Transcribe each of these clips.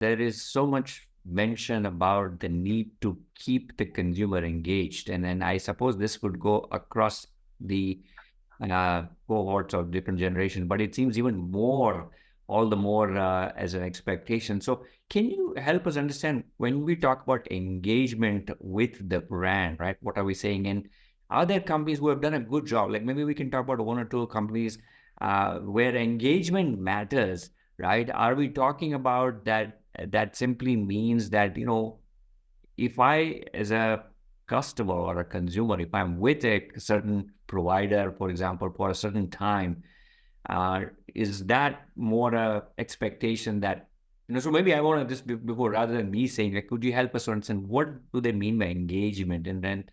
there is so much mention about the need to keep the consumer engaged. And then I suppose this would go across the cohorts of different generations, but it seems even more, all the more as an expectation. So can you help us understand when we talk about engagement with the brand, right? What are we saying? And are there companies who have done a good job? Like maybe we can talk about one or two companies where engagement matters, right? Are we talking about that simply means that, if I, as a customer or a consumer, if I'm with a certain provider, for example, for a certain time, is that more a expectation that, so maybe I want to just before, rather than me saying, like, could you help us understand what do they mean by engagement? And then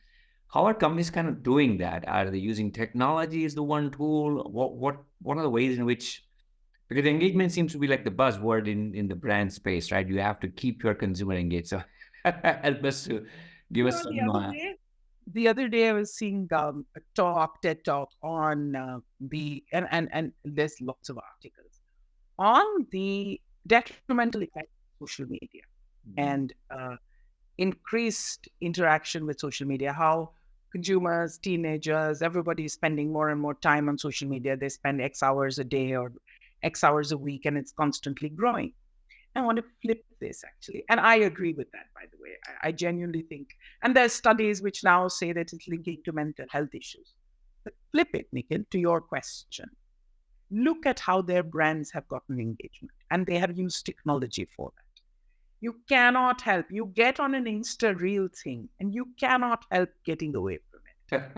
how are companies kind of doing that? Are they using technology as the one tool? What are the ways in which, because engagement seems to be like the buzzword in the brand space, right? You have to keep your consumer engaged. So help us to give You us know, some. the other day I was seeing a TED talk on and there's lots of articles on the detrimental effect of social media and increased interaction with social media, how consumers, teenagers, everybody is spending more and more time on social media. They spend X hours a day or X hours a week, and it's constantly growing. I want to flip this actually. And I agree with that, by the way. I genuinely think, and there's studies which now say that it's linking to mental health issues. But flip it, Nikhil, to your question. Look at how their brands have gotten engagement and they have used technology for that. You cannot help. You get on an Insta reel thing and you cannot help getting away from it.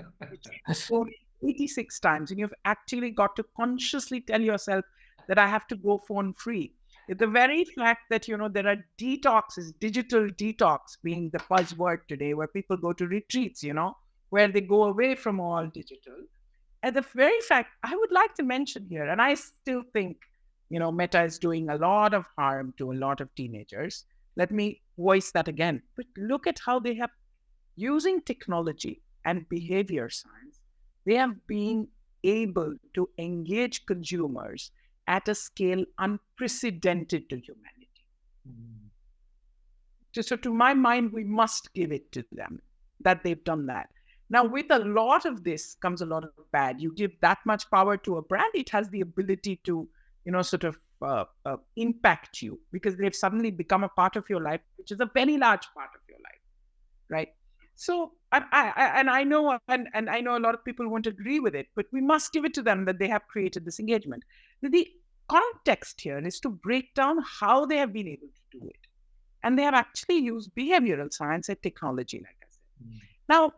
You go 86 times and you've actually got to consciously tell yourself that I have to go phone free. The very fact that, there are detoxes, digital detox being the buzzword today, where people go to retreats, where they go away from all digital. And the very fact I would like to mention here, and I still think, Meta is doing a lot of harm to a lot of teenagers. Let me voice that again. But look at how they have, using technology and behavior science, they have been able to engage consumers at a scale unprecedented to humanity. So to my mind, we must give it to them that they've done that. Now, with a lot of this comes a lot of bad. You give that much power to a brand, it has the ability to, sort of impact you because they've suddenly become a part of your life, which is a very large part of your life, right? So I know, and I know a lot of people won't agree with it, but we must give it to them that they have created this engagement. The context here is to break down how they have been able to do it. And they have actually used behavioral science and technology, like I said. Now,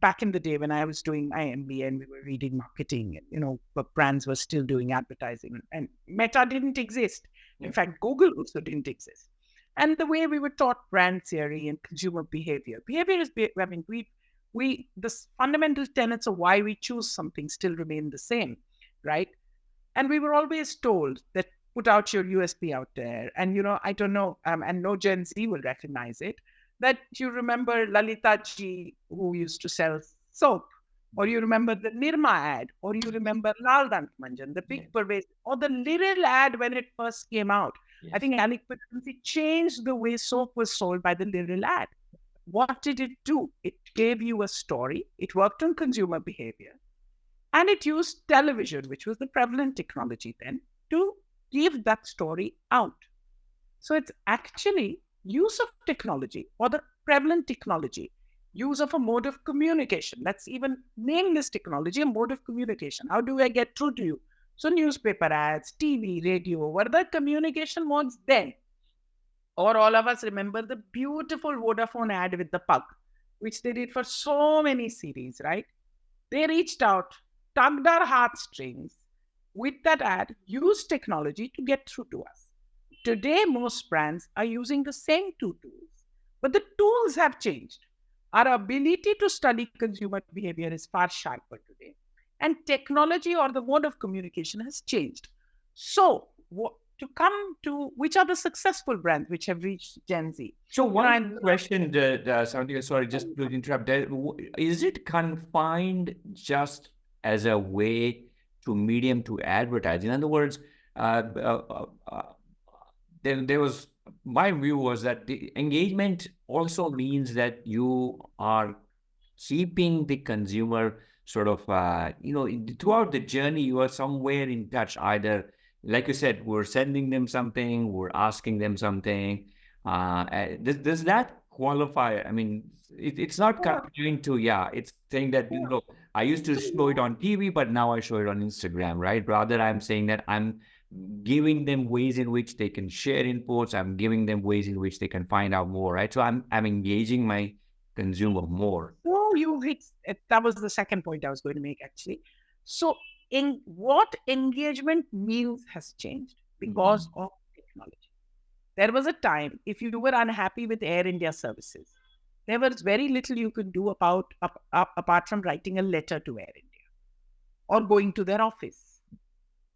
back in the day when I was doing my MBA and we were reading marketing and, but brands were still doing advertising and Meta didn't exist. In fact, Google also didn't exist. And the way we were taught brand theory and consumer behavior is, the fundamental tenets of why we choose something still remain the same, right? And we were always told that put out your USP out there. And, I don't know, and no Gen Z will recognize it, that you remember Lalita ji, who used to sell soap, or you remember the Nirma ad, or you remember Lal Dant Manjan, the big pervasive, or the Liril ad when it first came out. Yes. I think Alec Patterson changed the way soap was sold by the Liril ad. What did it do? It gave you a story. It worked on consumer behavior. And it used television, which was the prevalent technology then, to give that story out. So it's actually use of technology or the prevalent technology, use of a mode of communication. Let's even name this technology a mode of communication. How do I get through to you? So newspaper ads, TV, radio, were the communication modes then? Or all of us remember the beautiful Vodafone ad with the pug, which they did for so many series, right? They reached out, tugged our heartstrings with that ad, used technology to get through to us. Today, most brands are using the same two tools, but the tools have changed. Our ability to study consumer behavior is far sharper today, and technology or the mode of communication has changed. So, to come to which are the successful brands which have reached Gen Z? So one question, Savanthi, sorry, just to interrupt. Is it confined just as a way to medium to advertise? In other words, there was my view was that the engagement also means that you are keeping the consumer sort of, throughout the journey, you are somewhere in touch. Either, like you said, we're sending them something, we're asking them something. Does that qualify? I mean, it's not Yeah, comparing to, yeah, it's saying that, yeah. look, I used to So, show it on TV, but now I show it on Instagram, right? Rather, I'm saying that I'm giving them ways in which they can share inputs. I'm giving them ways in which they can find out more, right? So I'm engaging my consumer more. so you hit that was the second point I was going to make actually. So in what engagement means has changed because Mhm. of technology. There was a time if you were unhappy with Air India services, there was very little you could do apart from writing a letter to Air India or going to their office.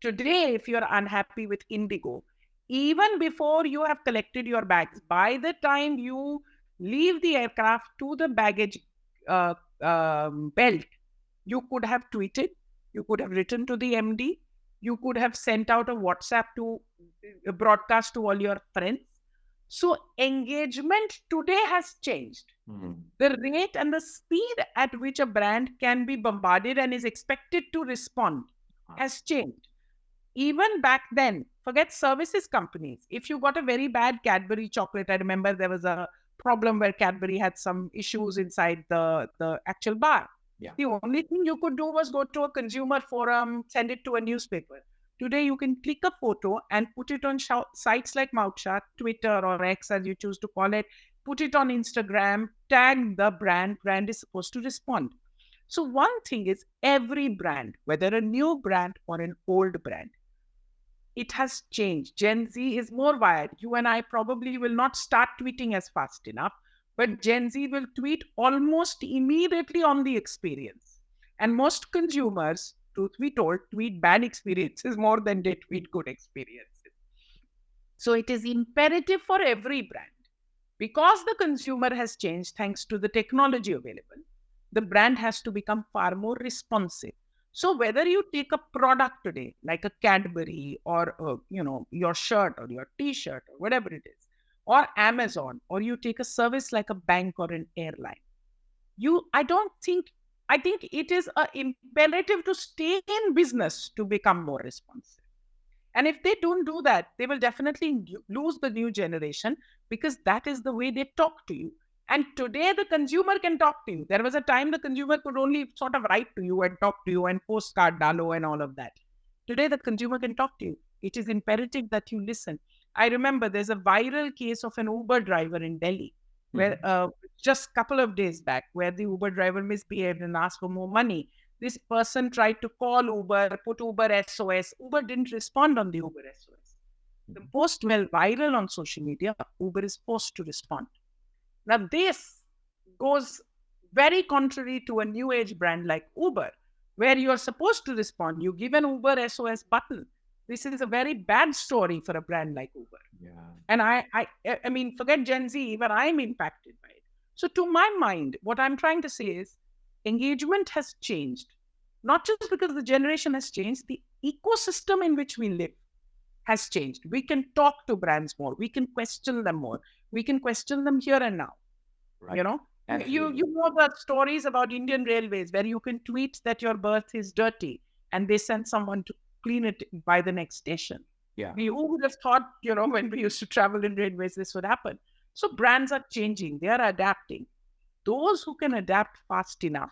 Today, if you're unhappy with Indigo, even before you have collected your bags, by the time you leave the aircraft to the baggage uh, belt, you could have tweeted, you could have written to the MD, you could have sent out a WhatsApp to broadcast to all your friends. So, engagement today has changed. Mhm. The rate and the speed at which a brand can be bombarded and is expected to respond has changed. Even back then, forget services companies. If you got a very bad Cadbury chocolate, I remember there was a problem where Cadbury had some issues inside the actual bar. Yeah. The only thing you could do was go to a consumer forum, send it to a newspaper. Today, you can click a photo and put it on sites like Mouthshot, Twitter, or X, as you choose to call it. Put it on Instagram, tag the brand. Brand is supposed to respond. So, one thing is every brand, whether a new brand or an old brand, it has changed. Gen Z is more wired. You and I probably will not start tweeting as fast enough, but Gen Z will tweet almost immediately on the experience. And most consumers, truth be told, tweet bad experiences more than they tweet good experiences. So it is imperative for every brand. Because the consumer has changed thanks to the technology available, the brand has to become far more responsive. So whether you take a product today, like a Cadbury or your shirt or your T-shirt or whatever it is, or Amazon, or you take a service like a bank or an airline, I don't think, I think it is imperative to stay in business to become more responsive. And if they don't do that, they will definitely lose the new generation because that is the way they talk to you. And today, the consumer can talk to you. There was a time the consumer could only sort of write to you and talk to you and postcard dalo and all of that. Today, the consumer can talk to you. It is imperative that you listen. I remember there's a viral case of an Uber driver in Delhi where just a couple of days back, where the Uber driver misbehaved and asked for more money. This person tried to call Uber, put Uber SOS. Uber didn't respond on the Uber SOS. The post went viral on social media. Uber is forced to respond. Now, this goes very contrary to a new age brand like Uber, where you're supposed to respond. You give an Uber SOS button. This is a very bad story for a brand like Uber. Yeah. And I mean, forget Gen Z, even I'm impacted by it. So, to my mind, what I'm trying to say is engagement has changed, not just because the generation has changed, the ecosystem in which we live has changed. We can talk to brands more, we can question them more, we can question them here and now. Right. You know, Absolutely. you know the stories about Indian Railways where you can tweet that your berth is dirty and they send someone to clean it by the next station. Yeah. Who would have thought, when we used to travel in railways, this would happen? So brands are changing, they are adapting. Those who can adapt fast enough